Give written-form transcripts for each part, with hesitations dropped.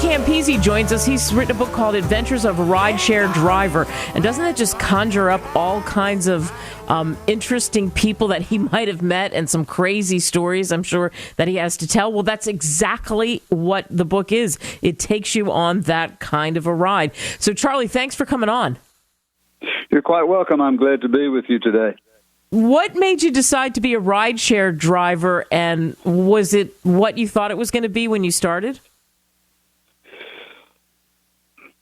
Campise joins us. He's written a book called Adventures of a Rideshare Driver. And doesn't it just conjure up all kinds of interesting people that he might have met and some crazy stories, I'm sure, that he has to tell? Well, that's exactly what the book is. It takes you on that kind of a ride. So, Charlie, thanks for coming on. You're quite welcome. I'm glad to be with you today. What made you decide to be a rideshare driver, and was it what you thought it was going to be when you started?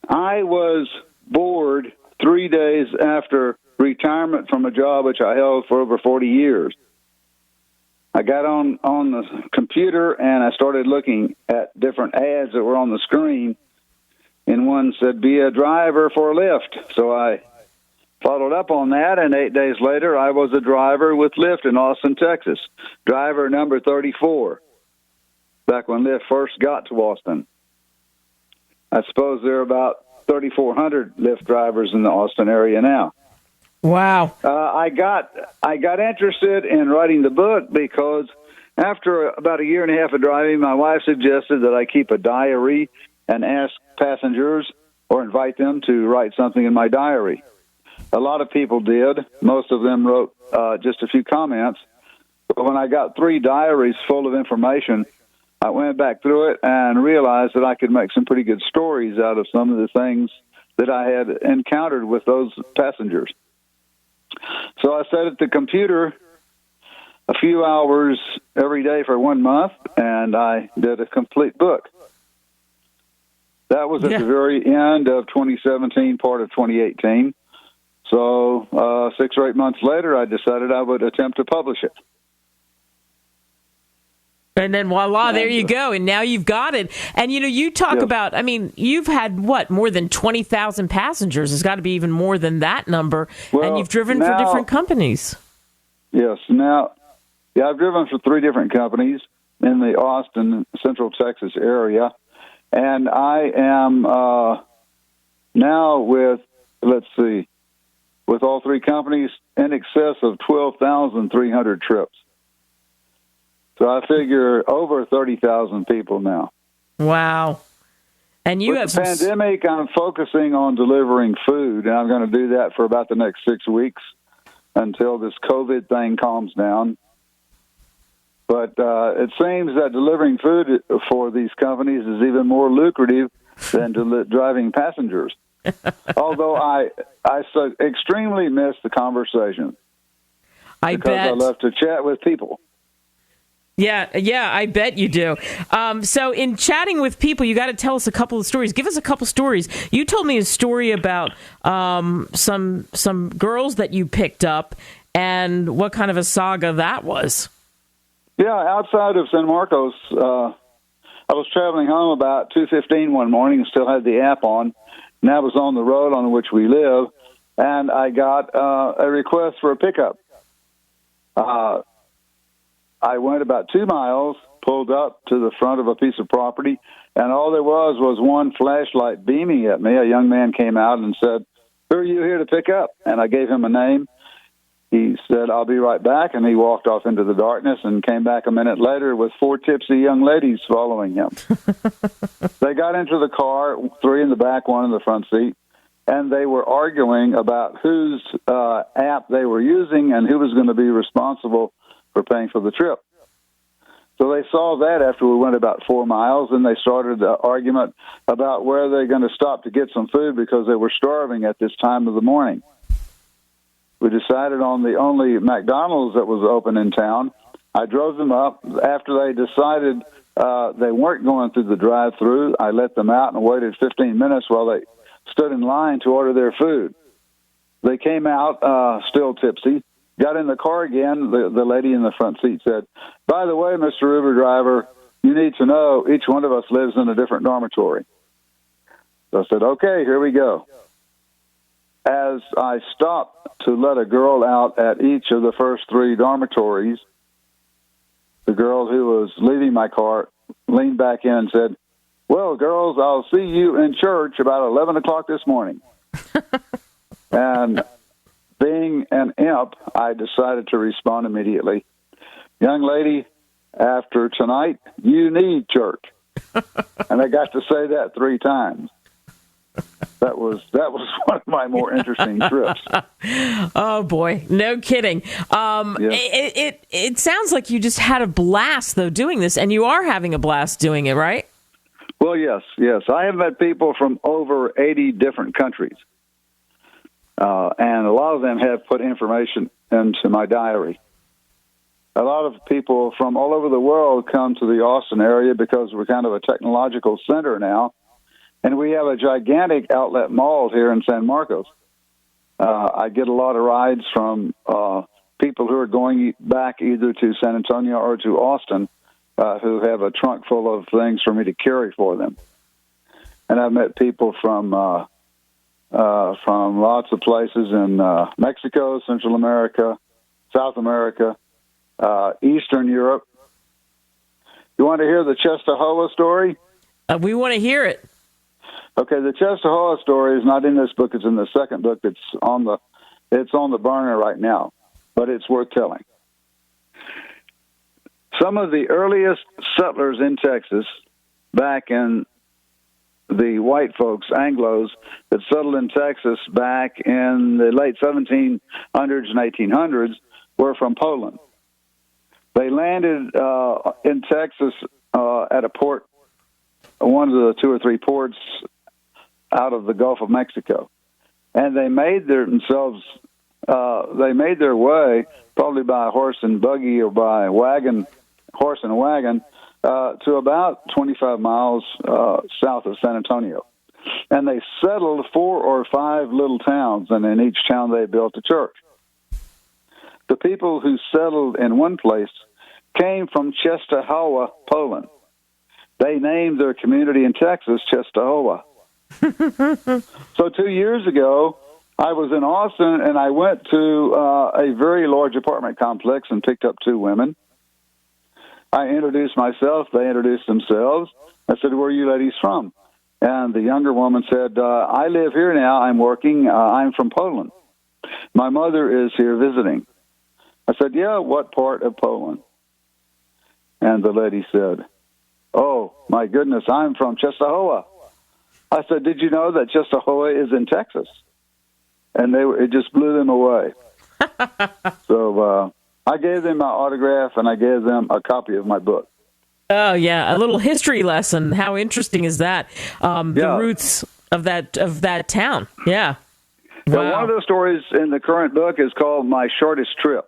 I was bored 3 days after retirement from a job which I held for over 40 years. I got on the computer and I started looking at different ads that were on the screen, and one said, "Be a driver for a Lyft." So I followed up on that, and 8 days later, I was a driver with Lyft in Austin, Texas, driver number 34, back when Lyft first got to Austin. I suppose there are about 3,400 Lyft drivers in the Austin area now. Wow. I got interested in writing the book because after about a year and a half of driving, my wife suggested that I keep a diary and ask passengers or invite them to write something in my diary. A lot of people did. Most of them wrote just a few comments. But when I got 3 diaries full of information, I went back through it and realized that I could make some pretty good stories out of some of the things that I had encountered with those passengers. So I sat at the computer a few hours every day for 1 month, and I did a complete book. That was at the very end of 2017, part of 2018. So 6 or 8 months later, I decided I would attempt to publish it. And then voila, there you go. And now you've got it. And, you talk about, you've had, more than 20,000 passengers. It's got to be even more than that number. Well, and you've driven for different companies. Yes. I've driven for 3 different companies in the Austin, Central Texas area. And I am now with all 3 companies, in excess of 12,300 trips. So I figure over 30,000 people now. Wow. And you With the pandemic, I'm focusing on delivering food, and I'm going to do that for about the next 6 weeks until this COVID thing calms down. But it seems that delivering food for these companies is even more lucrative than driving passengers. Although I so extremely miss the conversation. Because I love to chat with people. Yeah, I bet you do. So in chatting with people, you got to tell us a couple of stories. Give us a couple stories. You told me a story about some girls that you picked up, and what kind of a saga that was. Yeah, outside of San Marcos, I was traveling home about 2:15 one morning and still had the app on, and that was on the road on which we live, and I got a request for a pickup. I went about 2 miles, pulled up to the front of a piece of property, and all there was one flashlight beaming at me. A young man came out and said, "Who are you here to pick up?" And I gave him a name. He said, "I'll be right back," and he walked off into the darkness and came back a minute later with 4 tipsy young ladies following him. They got into the car, 3 in the back, 1 in the front seat, and they were arguing about whose app they were using and who was going to be responsible for paying for the trip. So they saw that after we went about 4 miles, and they started the argument about where they're going to stop to get some food because they were starving at this time of the morning. We decided on the only McDonald's that was open in town. I drove them up. After they decided they weren't going through the drive-thru, I let them out and waited 15 minutes while they stood in line to order their food. They came out still tipsy. Got in the car again. The lady in the front seat said, "By the way, Mr. Uber driver, you need to know each one of us lives in a different dormitory." So I said, "Okay, here we go." As I stopped to let a girl out at each of the first 3 dormitories, the girl who was leaving my car leaned back in and said, "Well, girls, I'll see you in church about 11 o'clock this morning." And being an imp, I decided to respond immediately. "Young lady, after tonight, you need church." And I got to say that 3 times. That was one of my more interesting trips. Oh boy, no kidding. It sounds like you just had a blast though doing this, and you are having a blast doing it, right? Well, yes. I have met people from over 80 different countries, and a lot of them have put information into my diary. A lot of people from all over the world come to the Austin area because we're kind of a technological center now. And we have a gigantic outlet mall here in San Marcos. I get a lot of rides from people who are going back either to San Antonio or to Austin who have a trunk full of things for me to carry for them. And I've met people from lots of places in Mexico, Central America, South America, Eastern Europe. You want to hear the Czestochowa story? We want to hear it. Okay, the Czestochowa story is not in this book. It's in the second book. It's on the burner right now, but it's worth telling. Some of the earliest settlers in Texas, back in the white folks, Anglos, that settled in Texas back in the late 1700s and 1800s, were from Poland. They landed in Texas at a port, one of the 2 or 3 ports out of the Gulf of Mexico, and they made their way probably by horse and buggy or by horse and wagon to about 25 miles south of San Antonio, and they settled 4 or 5 little towns, and in each town they built a church. The people who settled in one place came from Czestochowa, Poland. They named their community in Texas Czestochowa. So 2 years ago, I was in Austin, and I went to a very large apartment complex and picked up 2 women. I introduced myself. They introduced themselves. I said, "Where are you ladies from?" And the younger woman said, "I live here now. I'm working. I'm from Poland. My mother is here visiting." I said, "Yeah, what part of Poland?" And the lady said, "Oh, my goodness, I'm from Czestochowa." I said, "Did you know that Czestochowa is in Texas?" And it just blew them away. So I gave them my autograph, and I gave them a copy of my book. Oh, yeah, a little history lesson. How interesting is that? The roots of that town. Yeah. Wow. Wow. One of those stories in the current book is called My Shortest Trip.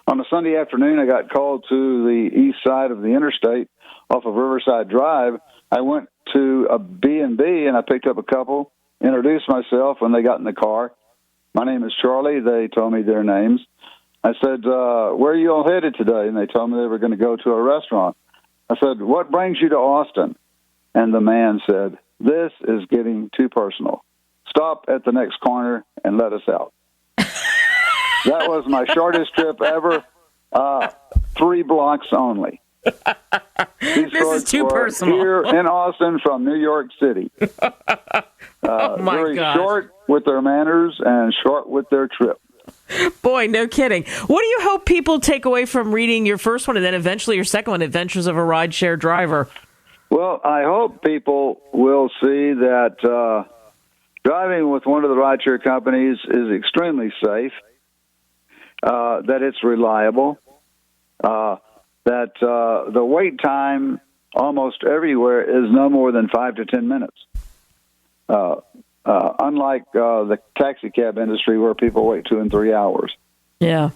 On a Sunday afternoon, I got called to the east side of the interstate off of Riverside Drive. I went to a B&B, and I picked up a couple, introduced myself when they got in the car. My name is Charlie. They told me their names. I said, "Where are you all headed today?" And they told me they were going to go to a restaurant. I said, "What brings you to Austin?" And the man said, "This is getting too personal. Stop at the next corner and let us out." That was my shortest trip ever, 3 blocks only. These This is too personal. Here in Austin from New York City. Oh my very gosh. short with their manners and short with their trip. Boy, no kidding. What do you hope people take away from reading your first one and then eventually your second one, Adventures of a Rideshare Driver? Well, I hope people will see that driving with one of the rideshare companies is extremely safe, that it's reliable, that the wait time almost everywhere is no more than 5 to 10 minutes. Unlike the taxi cab industry where people wait 2 and 3 hours. Yeah.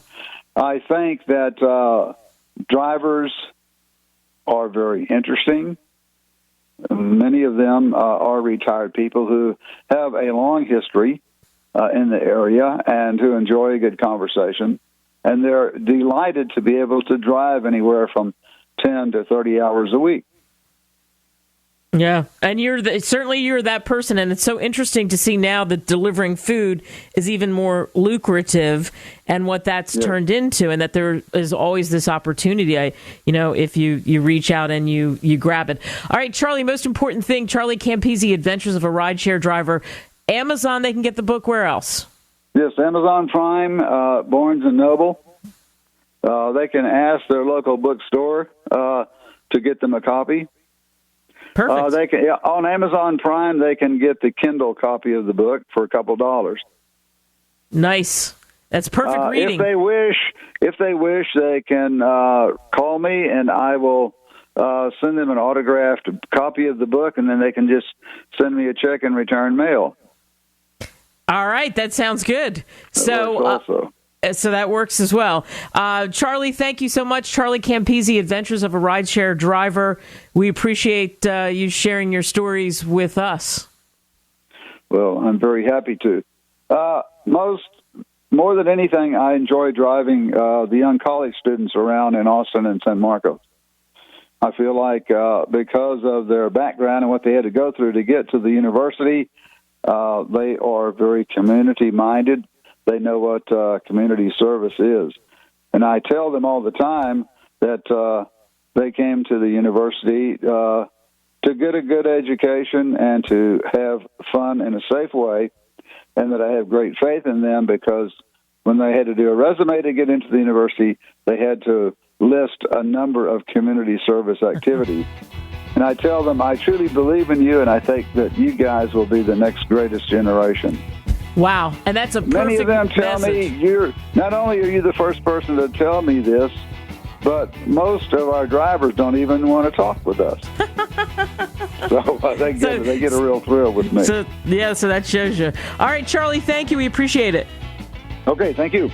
I think that drivers are very interesting. Many of them are retired people who have a long history in the area and who enjoy a good conversation. And they're delighted to be able to drive anywhere from 10 to 30 hours a week. Yeah, and you're that person, and it's so interesting to see now that delivering food is even more lucrative, and what that's turned into, and that there is always this opportunity. If you reach out and you grab it. All right, Charlie. Most important thing, Charlie Campise, Adventures of a Rideshare Driver. Amazon. They can get the book. Where else? Yes, Amazon Prime, Barnes and Noble. They can ask their local bookstore to get them a copy. Perfect. They can on Amazon Prime. They can get the Kindle copy of the book for a couple $. Nice. That's perfect reading. If they wish, they can call me, and I will send them an autographed copy of the book, and then they can just send me a check and return mail. All right, that sounds good. So that works as well. Charlie, thank you so much. Charlie Campise, Adventures of a Rideshare Driver. We appreciate you sharing your stories with us. Well, I'm very happy to. More than anything, I enjoy driving the young college students around in Austin and San Marcos. I feel like because of their background and what they had to go through to get to the university, they are very community-minded. They know what community service is. And I tell them all the time that they came to the university to get a good education and to have fun in a safe way, and that I have great faith in them because when they had to do a resume to get into the university, they had to list a number of community service activities. And I tell them, I truly believe in you, and I think that you guys will be the next greatest generation. Wow, and that's a perfect Many of them tell message. me, not only are you the first person to tell me this, but most of our drivers don't even want to talk with us. So they get a real thrill with me. So that shows you. All right, Charlie, thank you. We appreciate it. Okay, thank you.